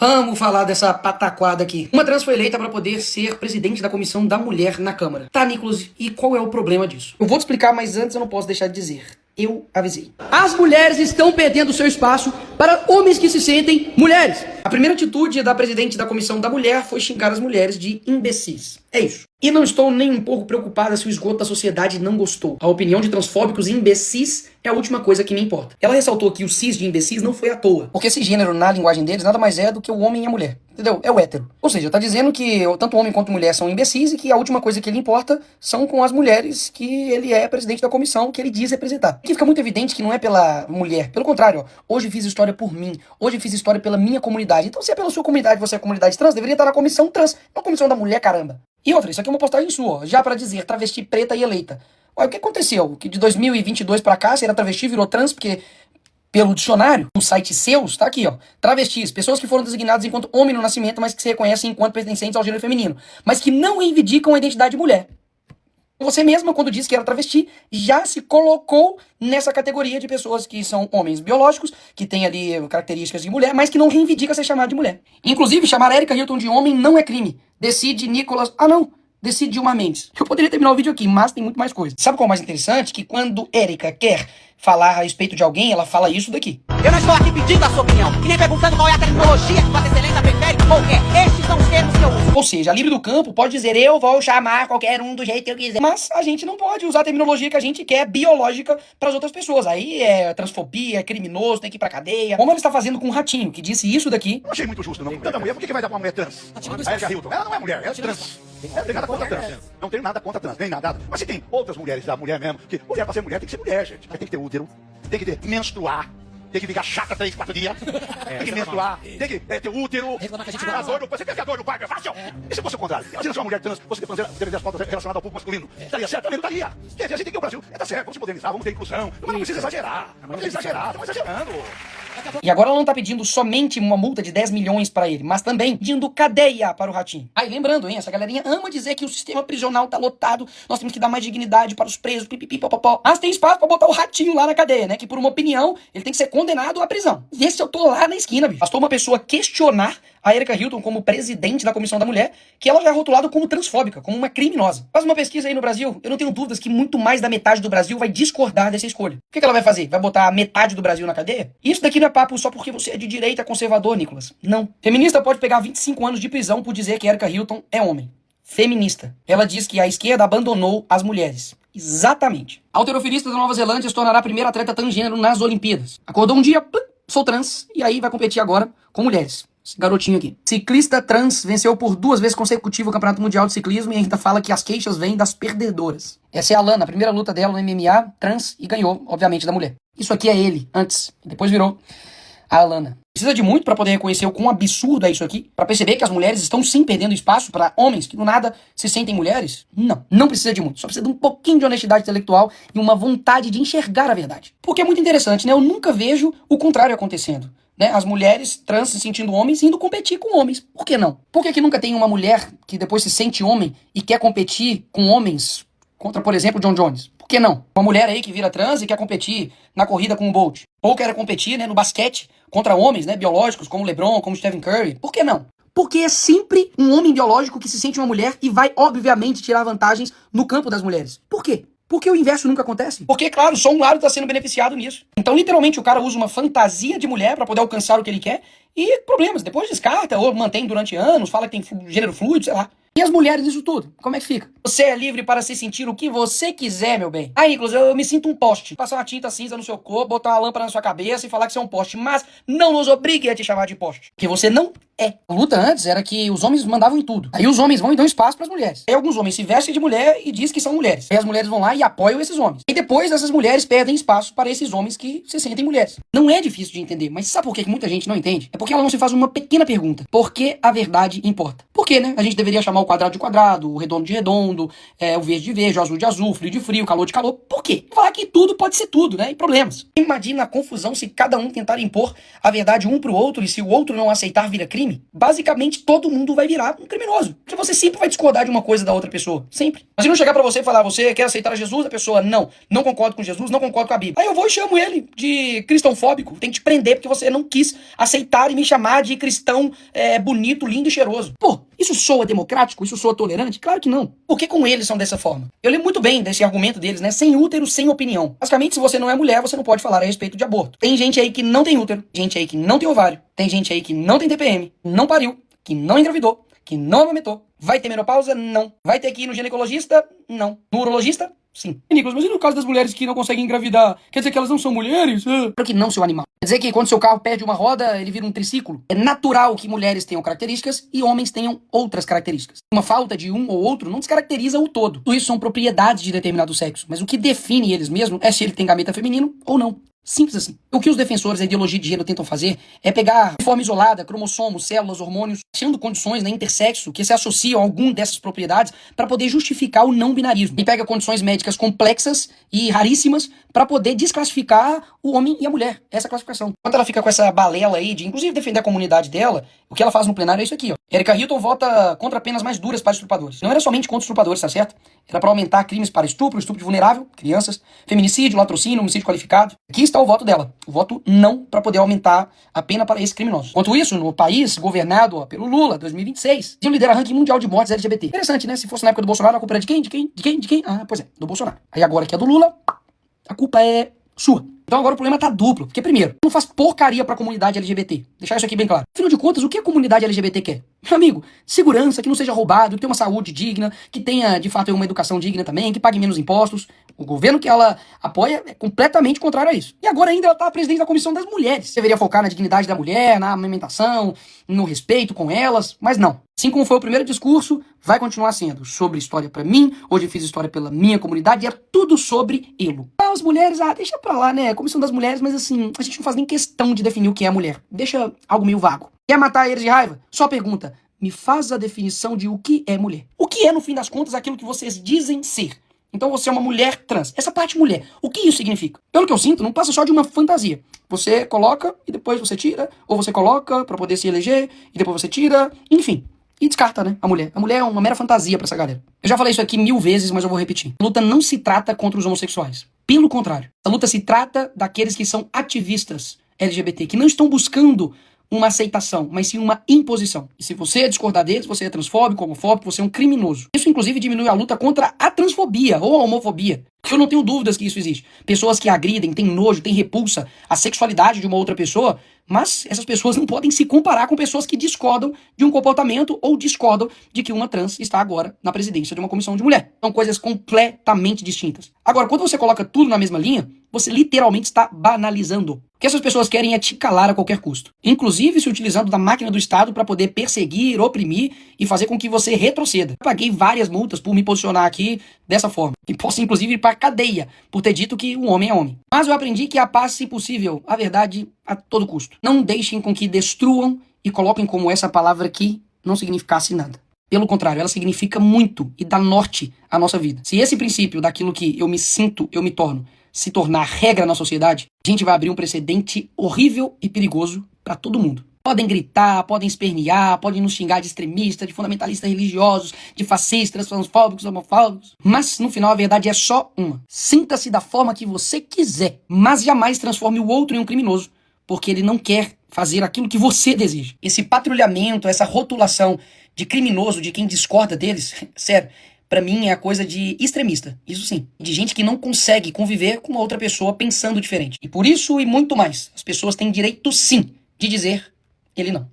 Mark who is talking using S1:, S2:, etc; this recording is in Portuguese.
S1: Vamos falar dessa pataquada aqui. Uma trans foi eleita para poder ser presidente da Comissão da Mulher na Câmara. Tá, Nicolas, e qual é o problema disso? Eu vou te explicar, mas antes eu não posso deixar de dizer. Eu avisei. As mulheres estão perdendo seu espaço para homens que se sentem mulheres. A primeira atitude da presidente da Comissão da Mulher foi xingar as mulheres de imbecis. É isso. E não estou nem um pouco preocupada se o esgoto da sociedade não gostou. A opinião de transfóbicos e imbecis é a última coisa que me importa. Ela ressaltou que o cis de imbecis não foi à toa. Porque esse gênero, na linguagem deles, nada mais é do que o homem e a mulher. Entendeu? É o hétero. Ou seja, tá dizendo que tanto homem quanto mulher são imbecis e que a última coisa que ele importa são com as mulheres que ele é presidente da comissão, que ele diz representar. Aqui fica muito evidente que não é pela mulher. Pelo contrário, ó, hoje fiz história por mim. Hoje fiz história pela minha comunidade. Então se é pela sua comunidade, você é a comunidade trans, deveria estar na comissão trans, não na comissão da mulher, caramba. E outra, isso aqui é uma postagem sua, ó, já pra dizer travesti preta e eleita. Ué, o que aconteceu? Que de 2022 pra cá, você era travesti, virou trans, porque pelo dicionário, no site seus, tá aqui, ó. Travestis, pessoas que foram designadas enquanto homem no nascimento, mas que se reconhecem enquanto pertencentes ao gênero feminino, mas que não reivindicam a identidade de mulher. Você mesma, quando disse que era travesti, já se colocou nessa categoria de pessoas que são homens biológicos, que têm ali características de mulher, mas que não reivindica ser chamada de mulher. Inclusive, chamar Erika Hilton de homem não é crime. Decide Nicolas... Ah, não. Decide Dilma Mendes. Eu poderia terminar o vídeo aqui, mas tem muito mais coisa. Sabe qual é o mais interessante? Que quando Erika quer falar a respeito de alguém, ela fala isso daqui.
S2: Eu não estou aqui pedindo a sua opinião, e nem perguntando qual é a tecnologia que Vossa Excelência prefere ou quer. Estes são os termos que eu uso.
S1: Ou seja, a livre do campo pode dizer eu vou chamar qualquer um do jeito que eu quiser. Mas a gente não pode usar a terminologia que a gente quer biológica para as outras pessoas. Aí é transfobia, é criminoso, tem que ir pra cadeia. Como ela está fazendo com um ratinho, que disse isso daqui.
S3: Não achei muito justo, não. Tanta mulher, por que vai dar pra uma mulher trans? A Erika Hilton, ela não é mulher, ela é trans. Não tem nada contra trans. Não tem nada contra trans, nem nada. Mas se tem outras mulheres da mulher mesmo, que mulher pra ser mulher tem que ser mulher, gente. Tem que ter útero, tem que ter menstruar, tem que ficar chata 3, 4 dias, tem que menstruar, tem que ter útero, a dor no... Você pensa que a dor no parto é fácil? E se fosse o contrário? Imagina se uma mulher trans fosse ter as pautas relacionadas ao público masculino. Estaria certo? Também não estaria. Quer dizer, a gente tem que o Brasil, tá certo, vamos se modernizar, vamos ter inclusão, mas não precisa exagerar. Não precisa exagerar, estamos exagerando.
S1: E agora ela não tá pedindo somente uma multa de 10 milhões pra ele, mas também pedindo cadeia para o ratinho. Aí lembrando, hein, essa galerinha ama dizer que o sistema prisional tá lotado, nós temos que dar mais dignidade para os presos, pipipi, popopó. Mas tem espaço pra botar o ratinho lá na cadeia, né, que por uma opinião, ele tem que ser condenado à prisão. E esse eu tô lá na esquina, bicho. Bastou uma pessoa questionar a Erika Hilton como presidente da Comissão da Mulher, que ela já é rotulada como transfóbica, como uma criminosa. Faz uma pesquisa aí no Brasil, eu não tenho dúvidas que muito mais da metade do Brasil vai discordar dessa escolha. O que ela vai fazer? Vai botar a metade do Brasil na cadeia? Isso daqui não é papo só porque você é de direita conservador, Nicolas. Não. Feminista pode pegar 25 anos de prisão por dizer que Erika Hilton é homem. Feminista. Ela diz que a esquerda abandonou as mulheres. Exatamente. A halterofilista da Nova Zelândia se tornará a primeira atleta transgênero nas Olimpíadas. Acordou um dia, pum, sou trans, e aí vai competir agora com mulheres. Esse garotinho aqui. Ciclista trans venceu por 2 vezes consecutivas o Campeonato Mundial de Ciclismo e ainda fala que as queixas vêm das perdedoras. Essa é a Lana, a primeira luta dela no MMA, trans, e ganhou, obviamente, da mulher. Isso aqui é ele, antes. Depois virou a Alana. Precisa de muito pra poder reconhecer o quão absurdo é isso aqui? Pra perceber que as mulheres estão sim perdendo espaço pra homens que do nada se sentem mulheres? Não, não precisa de muito. Só precisa de um pouquinho de honestidade intelectual e uma vontade de enxergar a verdade. Porque é muito interessante, né? Eu nunca vejo o contrário acontecendo. Né? As mulheres trans se sentindo homens indo competir com homens. Por que não? Por que nunca tem uma mulher que depois se sente homem e quer competir com homens contra, por exemplo, John Jones? Por que não? Uma mulher aí que vira trans e quer competir na corrida com o Bolt. Ou quer competir, né, no basquete contra homens, né, biológicos, como LeBron, como Stephen Curry. Por que não? Porque é sempre um homem biológico que se sente uma mulher e vai, obviamente, tirar vantagens no campo das mulheres. Por quê? Porque o inverso nunca acontece. Porque, claro, só um lado está sendo beneficiado nisso. Então, literalmente, o cara usa uma fantasia de mulher para poder alcançar o que ele quer e problemas. Depois descarta ou mantém durante anos, fala que tem gênero fluido, sei lá. E as mulheres nisso tudo? Como é que fica? Você é livre para se sentir o que você quiser, meu bem. Aí, inclusive, eu me sinto um poste. Passar uma tinta cinza no seu corpo, botar uma lâmpada na sua cabeça e falar que você é um poste. Mas não nos obrigue a te chamar de poste. Porque você não é. A luta antes era que os homens mandavam em tudo. Aí os homens vão e dão espaço para as mulheres. Aí alguns homens se vestem de mulher e dizem que são mulheres. Aí as mulheres vão lá e apoiam esses homens. E depois essas mulheres perdem espaço para esses homens que se sentem mulheres. Não é difícil de entender, mas sabe por que muita gente não entende? É porque ela não se faz uma pequena pergunta. Por que a verdade importa? Por que, né? A gente deveria chamar o quadrado de quadrado, o redondo de redondo, o verde de verde, o azul de azul, o frio de frio, o calor de calor. Por quê? Falar que tudo pode ser tudo, né? E problemas. Imagina a confusão se cada um tentar impor a verdade um pro outro e se o outro não aceitar vira crime. Basicamente, todo mundo vai virar um criminoso. Porque você sempre vai discordar de uma coisa da outra pessoa. Sempre. Mas se não chegar pra você e falar, você quer aceitar Jesus? A pessoa, não concordo com Jesus, não concordo com a Bíblia. Aí eu vou e chamo ele de cristãofóbico. Tem que te prender porque você não quis aceitar e me chamar de cristão bonito, lindo e cheiroso. Pô, isso soa democrático? Isso soa tolerante? Claro que não. Por que com eles são dessa forma? Eu lembro muito bem desse argumento deles, né? Sem útero, sem opinião. Basicamente, se você não é mulher, você não pode falar a respeito de aborto. Tem gente aí que não tem útero, gente aí que não tem ovário, tem gente aí que não tem TPM, não pariu, que não engravidou, que não amamentou. Vai ter menopausa? Não. Vai ter que ir no ginecologista? Não. No urologista? Sim. Nicolas, mas e no caso das mulheres que não conseguem engravidar? Quer dizer que elas não são mulheres? Claro que não, seu animal. Quer dizer que quando seu carro perde uma roda, ele vira um triciclo? É natural que mulheres tenham características e homens tenham outras características. Uma falta de um ou outro não descaracteriza o todo. Tudo isso são propriedades de determinado sexo, mas o que define eles mesmos é se ele tem gameta feminino ou não. Simples assim. O que os defensores da ideologia de gênero tentam fazer é pegar de forma isolada cromossomos, células, hormônios, achando condições intersexo que se associam a algum dessas propriedades para poder justificar o não binarismo. E pega condições médicas complexas e raríssimas para poder desclassificar o homem e a mulher. Essa classificação. Enquanto ela fica com essa balela aí de, inclusive, defender a comunidade dela, o que ela faz no plenário é isso aqui, ó. Erika Hilton vota contra penas mais duras para estupradores. Não era somente contra estupradores, tá certo? Era para aumentar crimes para estupro, estupro de vulnerável, crianças, feminicídio, latrocínio, homicídio qualificado. Aqui está o voto dela. O voto não para poder aumentar a pena para esses criminosos. Enquanto isso, no país governado pelo Lula, 2026, ele lidera ranking mundial de mortes LGBT. Interessante, né? Se fosse na época do Bolsonaro, a culpa era de quem? De quem? De quem? De quem? Ah, pois é, do Bolsonaro. Aí agora que é do Lula, a culpa é sua. Então agora o problema tá duplo. Porque, primeiro, não faz porcaria pra comunidade LGBT. Deixar isso aqui bem claro. Afinal de contas, o que a comunidade LGBT quer? Meu amigo, segurança, que não seja roubado, que tenha uma saúde digna, que tenha, de fato, uma educação digna também, que pague menos impostos. O governo que ela apoia é completamente contrário a isso. E agora ainda ela tá presidente da Comissão das Mulheres. Deveria focar na dignidade da mulher, na amamentação, no respeito com elas, mas não. Assim como foi o primeiro discurso, vai continuar sendo sobre história pra mim. Hoje eu fiz história pela minha comunidade e é tudo sobre elo. As mulheres, deixa pra lá, né? Comissão das mulheres, mas assim, a gente não faz nem questão de definir o que é mulher. Deixa algo meio vago. Quer matar eles de raiva? Só pergunta, me faz a definição de o que é mulher. O que é, no fim das contas, aquilo que vocês dizem ser? Então você é uma mulher trans. Essa parte mulher, o que isso significa? Pelo que eu sinto, não passa só de uma fantasia. Você coloca e depois você tira, ou você coloca pra poder se eleger e depois você tira, enfim. E descarta, né, a mulher. A mulher é uma mera fantasia pra essa galera. Eu já falei isso aqui 1000 vezes, mas eu vou repetir. A luta não se trata contra os homossexuais. Pelo contrário. A luta se trata daqueles que são ativistas LGBT, que não estão buscando uma aceitação, mas sim uma imposição. E se você discordar deles, você é transfóbico, homofóbico, você é um criminoso. Isso, inclusive, diminui a luta contra a transfobia ou a homofobia. Eu não tenho dúvidas que isso existe. Pessoas que agridem, têm nojo, têm repulsa à sexualidade de uma outra pessoa, mas essas pessoas não podem se comparar com pessoas que discordam de um comportamento ou discordam de que uma trans está agora na presidência de uma comissão de mulher. São coisas completamente distintas. Agora, quando você coloca tudo na mesma linha, você literalmente está banalizando. O que essas pessoas querem é te calar a qualquer custo. Inclusive se utilizando da máquina do Estado para poder perseguir, oprimir e fazer com que você retroceda. Eu paguei várias multas por me posicionar aqui dessa forma. E posso, inclusive, ir para cadeia por ter dito que um homem é homem. Mas eu aprendi que a paz, se possível, a verdade a todo custo. Não deixem com que destruam e coloquem como essa palavra aqui não significasse nada. Pelo contrário, ela significa muito e dá norte à nossa vida. Se esse princípio daquilo que eu me sinto, eu me torno, se tornar regra na sociedade, a gente vai abrir um precedente horrível e perigoso para todo mundo. Podem gritar, podem espernear, podem nos xingar de extremistas, de fundamentalistas religiosos, de fascistas, transfóbicos, homofóbicos. Mas, no final, a verdade é só uma. Sinta-se da forma que você quiser, mas jamais transforme o outro em um criminoso, porque ele não quer fazer aquilo que você deseja. Esse patrulhamento, essa rotulação de criminoso, de quem discorda deles, sério, pra mim é a coisa de extremista, isso sim. De gente que não consegue conviver com uma outra pessoa pensando diferente. E por isso e muito mais, as pessoas têm direito sim de dizer ele não.